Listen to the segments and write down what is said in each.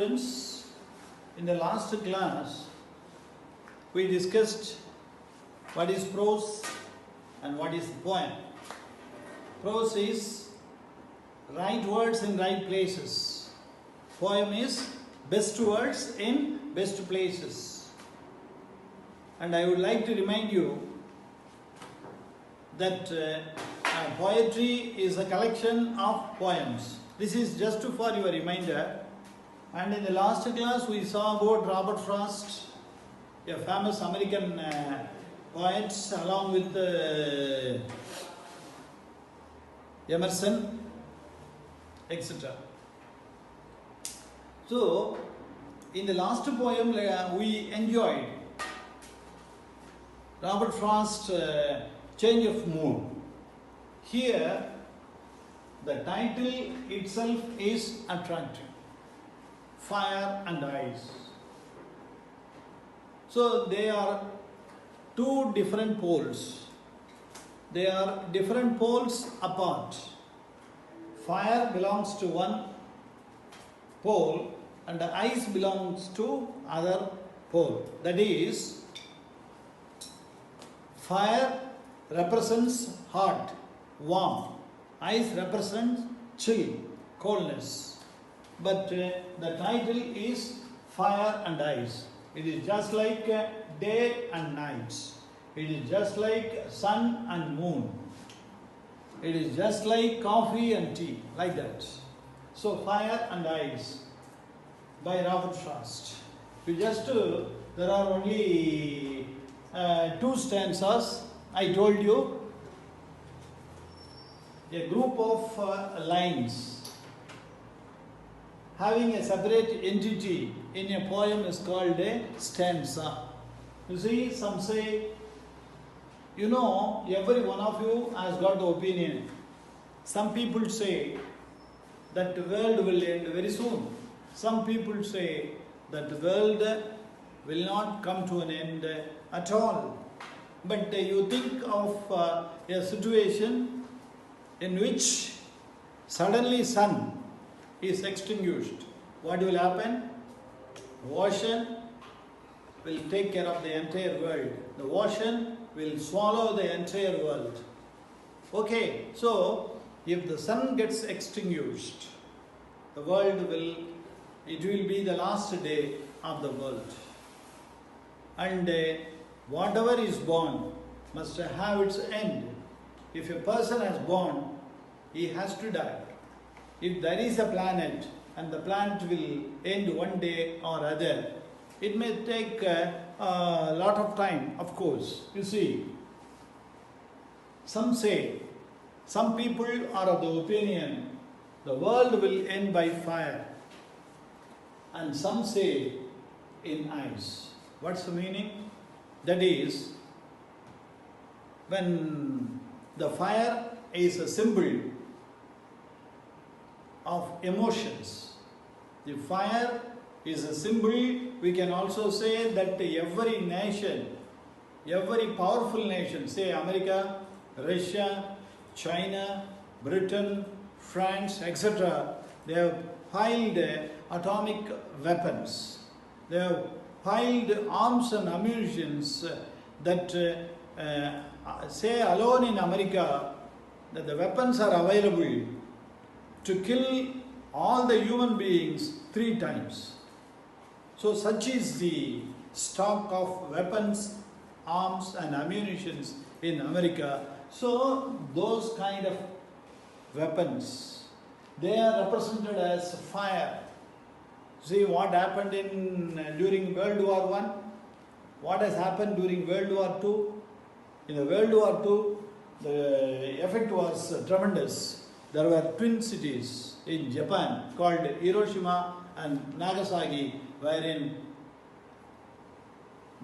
students, in the last class we discussed what is prose and what is poem. Prose is right words in right places. Poem is best words in best places. And I would like to remind you that poetry is a collection of poems. This is just for your reminder. And in the last class we saw about Robert Frost, a famous American poet, along with Emerson, etc. So, in the last poem we enjoyed Robert Frost's Change of Mood. Here, the title itself is attractive. Fire and ice. So they are two different poles. They are different poles apart. Fire belongs to one pole and the ice belongs to other pole. That is, fire represents hot, warm. Ice represents chill, coldness. But the title is Fire and Ice. It is just like day and night. It is just like sun and moon. It is just like coffee and tea, like that. So Fire and Ice by Robert Frost. There are only two stanzas. I told you, a group of lines having a separate entity in a poem is called a stanza. You see, some say, every one of you has got the opinion. Some people say that the world will end very soon. Some people say that the world will not come to an end at all. But you think of a situation in which suddenly sun is extinguished. What will happen? The ocean will take care of the entire world. The ocean will swallow the entire world. Okay, so if the sun gets extinguished, it will be the last day of the world. And whatever is born must have its end. If a person has born, he has to die. If there is a planet and the planet will end one day or other, it may take a lot of time, of course. You see, some people are of the opinion the world will end by fire, and some say in ice. What's the meaning? That is, when the fire is a symbol of emotions. The fire is a symbol. We can also say that every nation, every powerful nation, say America, Russia, China, Britain, France, etc., they have piled atomic weapons. They have piled arms and ammunitions that say alone in America that the weapons are available to kill all the human beings 3 times. So such is the stock of weapons, arms and ammunitions in America. So those kind of weapons, they are represented as fire. See what happened during World War I? What has happened during World War II? In the World War II, the effect was tremendous. There were twin cities in Japan called Hiroshima and Nagasaki, wherein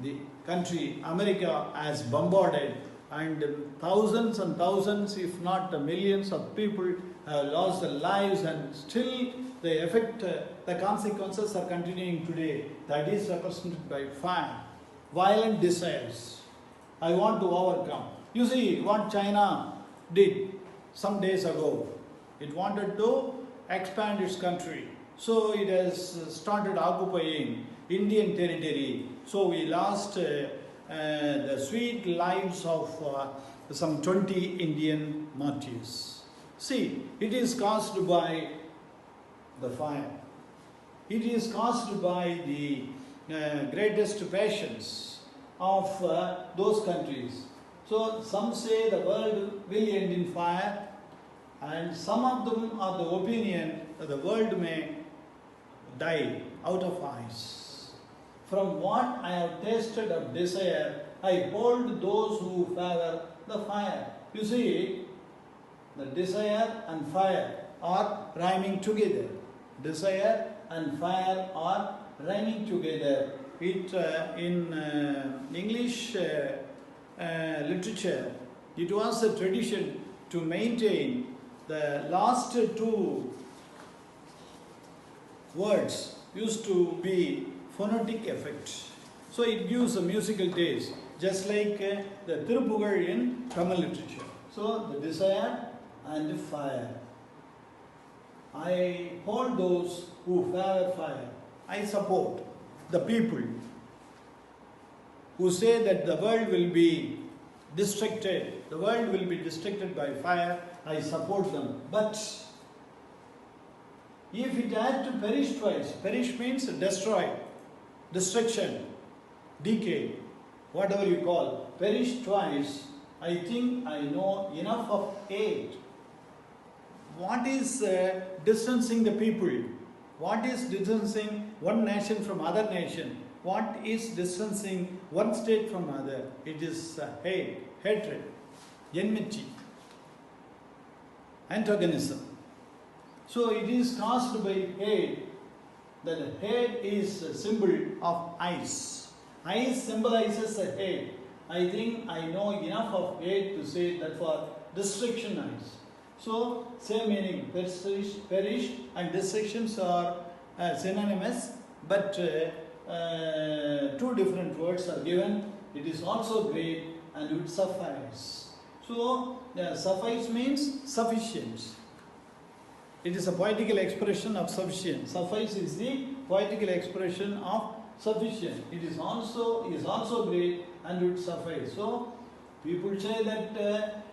the country, America, has bombarded, and thousands and thousands, if not millions of people have lost their lives, and still the effect, the consequences are continuing today. That is represented by fire, violent desires. I want to overcome. You see what China did some days ago. It wanted to expand its country. So it has started occupying Indian territory. So we lost the sweet lives of some 20 Indian martyrs. See, it is caused by the fire. It is caused by the greatest passions of those countries. So some say the world will end in fire, and some of them are the opinion that the world may die out of ice. From what I have tasted of desire, I hold those who favor the fire. You see, the desire and fire are rhyming together. Desire and fire are rhyming together. It in English literature, it was a tradition to maintain the last two words used to be phonetic effect. So it gives a musical taste, just like the Tirupugal in Tamil literature. So the desire and the fire. I hold those who favor fire. I support the people who say that the world will be destructed. The world will be destructed by fire. I support them. But if it had to perish twice, perish means destroy, destruction, decay, whatever you call, perish twice, I think I know enough of hate. What is distancing the people? What is distancing one nation from other nation? What is distancing one state from other? It is hate, hatred, enmity, antagonism. So it is caused by hate. That hate is a symbol of ice. Ice symbolizes a hate. I think I know enough of hate to say that for destruction ice. So same meaning, perish and destructions are synonymous, but two different words are given. It is also great and it would suffice. So suffice means sufficient. It is a poetical expression of sufficient. Suffice is the poetical expression of sufficient. It is also great and would suffice. So people say that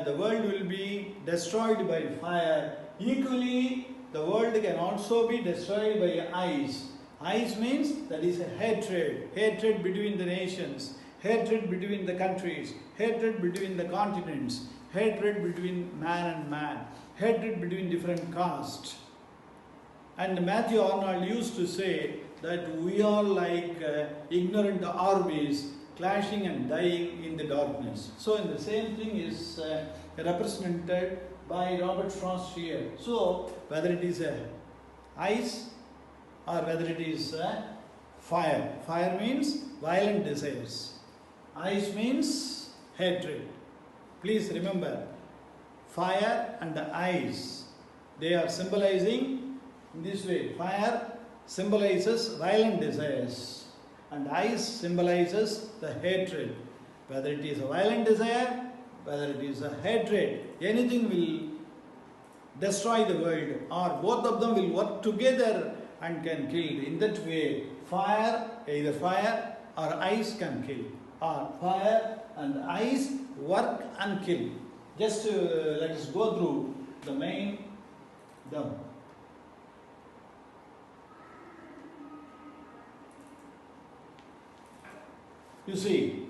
the world will be destroyed by fire. Equally, the world can also be destroyed by ice. Ice means that is a hatred. Hatred between the nations. Hatred between the countries. Hatred between the continents. Hatred between man and man. Hatred between different castes. And Matthew Arnold used to say that we are like ignorant armies clashing and dying in the darkness. So the same thing is represented by Robert Frost here. So whether it is ice or whether it is fire. Fire means violent desires. Ice means hatred. Please remember, fire and ice, they are symbolizing in this way. Fire symbolizes violent desires and ice symbolizes the hatred. Whether it is a violent desire, whether it is a hatred, anything will destroy the world, or both of them will work together and can kill. In that way, fire, either fire or ice can kill, or fire and ice work and kill. Just let us go through the main term. You see,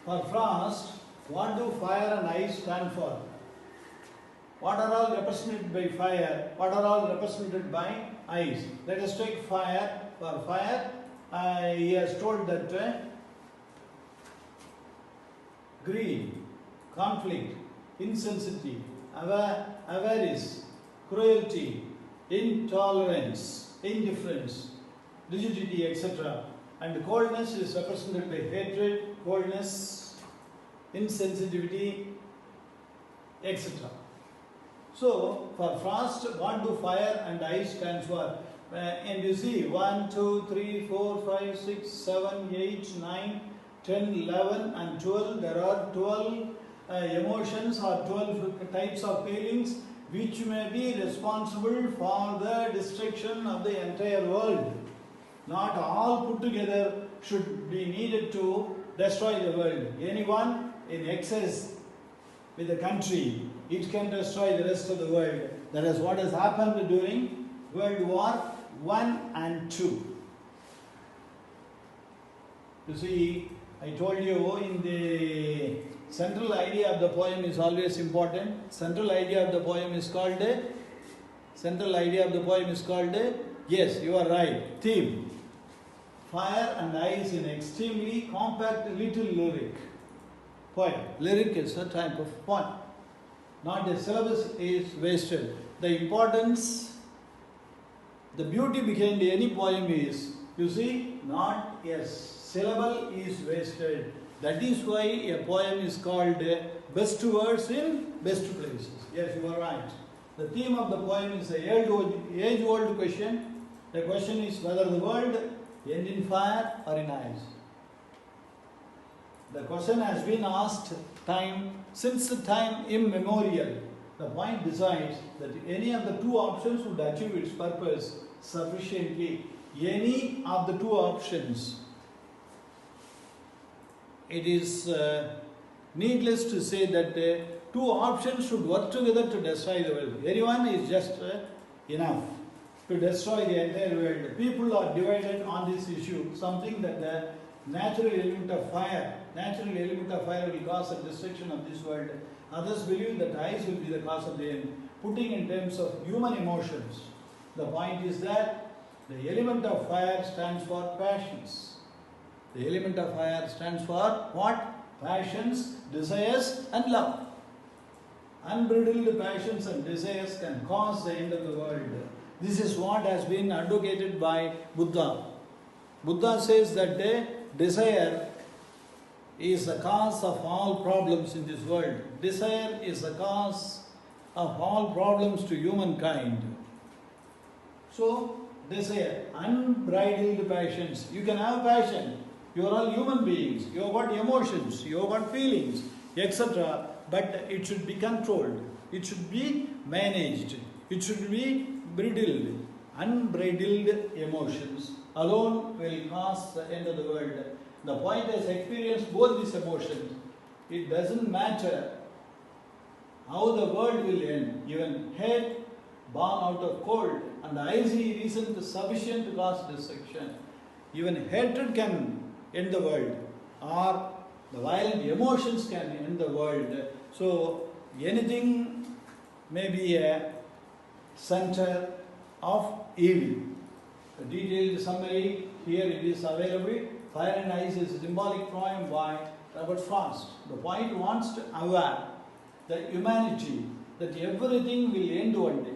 for Frost, what do fire and ice stand for? What are all represented by fire? What are all represented by ice? Let us take fire. For fire, he has told that greed, conflict, insensitivity, avarice, cruelty, intolerance, indifference, rigidity, etc. And coldness is represented by hatred, coldness, insensitivity, etc. So, for Frost, what do fire and ice stand for? And you see, 1, 2, 3, 4, 5, 6, 7, 8, 9, 10, 11 and 12. There are 12 emotions or 12 types of feelings which may be responsible for the destruction of the entire world. Not all put together should be needed to destroy the world. Anyone in excess with the country, it can destroy the rest of the world. That is what has happened during World War I and II. You see, I told you in the central idea of the poem is always important. Central idea of the poem is called yes, you are right, theme. Fire and ice in extremely compact little lyric. Poem. Lyric is a type of poem. Not a syllabus is wasted. The importance, the beauty behind any poem is, you see, not a syllable is wasted. That is why a poem is called best words in best places. Yes, you are right. The theme of the poem is an age-old question. The question is whether the world end in fire or in ice. The question has been asked since time immemorial. The point decides that any of the two options would achieve its purpose sufficiently. Any of the two options. It is needless to say that two options should work together to destroy the world. Anyone is just enough to destroy the entire world. People are divided on this issue, something that the natural element of fire will cause the destruction of this world. Others believe that ice will be the cause of the end. Putting in terms of human emotions, the point is that the element of fire stands for passions. The element of fire stands for what? Passions, desires and love. Unbridled passions and desires can cause the end of the world. This is what has been advocated by Buddha. Buddha says that desire is the cause of all problems in this world. Desire is the cause of all problems to humankind. So, desire, unbridled passions. You can have passion. You are all human beings. You have got emotions. You have got feelings, etc. But it should be controlled. It should be managed. It should be bridled. Unbridled emotions alone will cause the end of the world. The point has experienced both these emotions. It doesn't matter how the world will end. Even head born out of cold and icy isn't sufficient to cause destruction. Even hatred can end the world, or the violent emotions can end the world. So anything may be a center of evil. A detailed summary here it is available. Fire and Ice is a symbolic poem by Robert Frost. The poet wants to aware the humanity that everything will end one day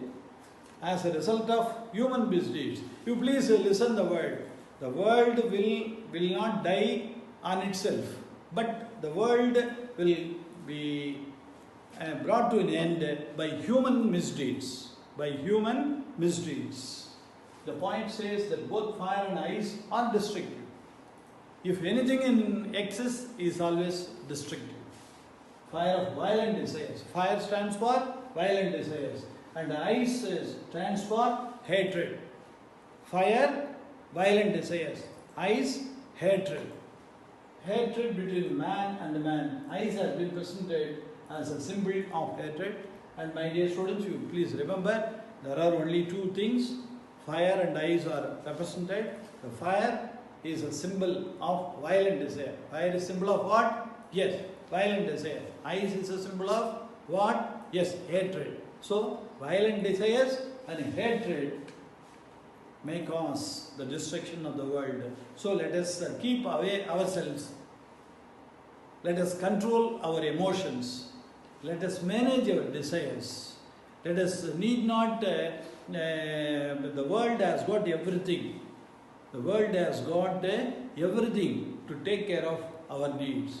as a result of human misdeeds. You please listen the word. The world will not die on itself, but the world will be brought to an end by human misdeeds. By human misdeeds. The point says that both fire and ice are destructive. If anything in excess is always destructive. Fire of violent desires. Fire stands for violent desires. And ice stands for hatred. Fire, violent desires. Ice, hatred. Hatred between man and man. Ice has been presented as a symbol of hatred. And my dear students, you please remember, there are only two things. Fire and ice are represented. The fire is a symbol of violent desire. Fire is a symbol of what? Yes, violent desire. Ice is a symbol of what? Yes, hatred. So, violent desires and hatred may cause the destruction of the world. So, let us keep away ourselves. Let us control our emotions. Let us manage our desires. Let us need not, the world has got everything. The world has got everything to take care of our needs.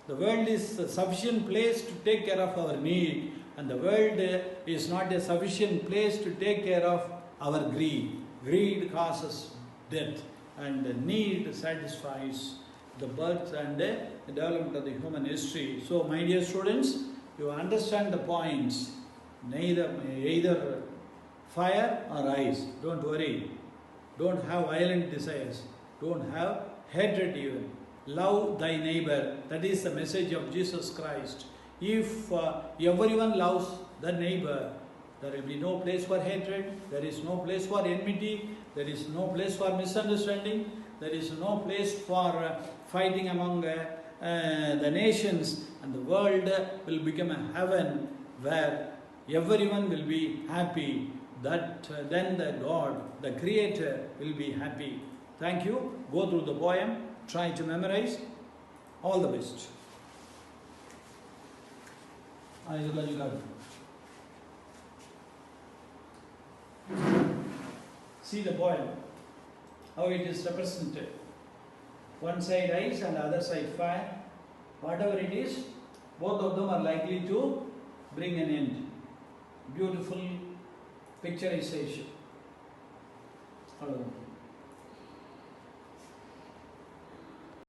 The world is a sufficient place to take care of our need, and the world is not a sufficient place to take care of our greed. Greed causes death, and need satisfies the birth and the development of the human history. So, my dear students, you understand the points. either fire or ice. Don't worry. Don't have violent desires. Don't have hatred even. Love thy neighbor. That is the message of Jesus Christ. If everyone loves the neighbor, there will be no place for hatred. There is no place for enmity. There is no place for misunderstanding. There is no place for fighting among the nations. And the world will become a heaven where everyone will be happy. That then the God, the Creator, will be happy. Thank you. Go through the poem. Try to memorize. All the best. See the poem, how it is represented. One side ice and the other side fire. Whatever it is, both of them are likely to bring an end. Beautiful picturization.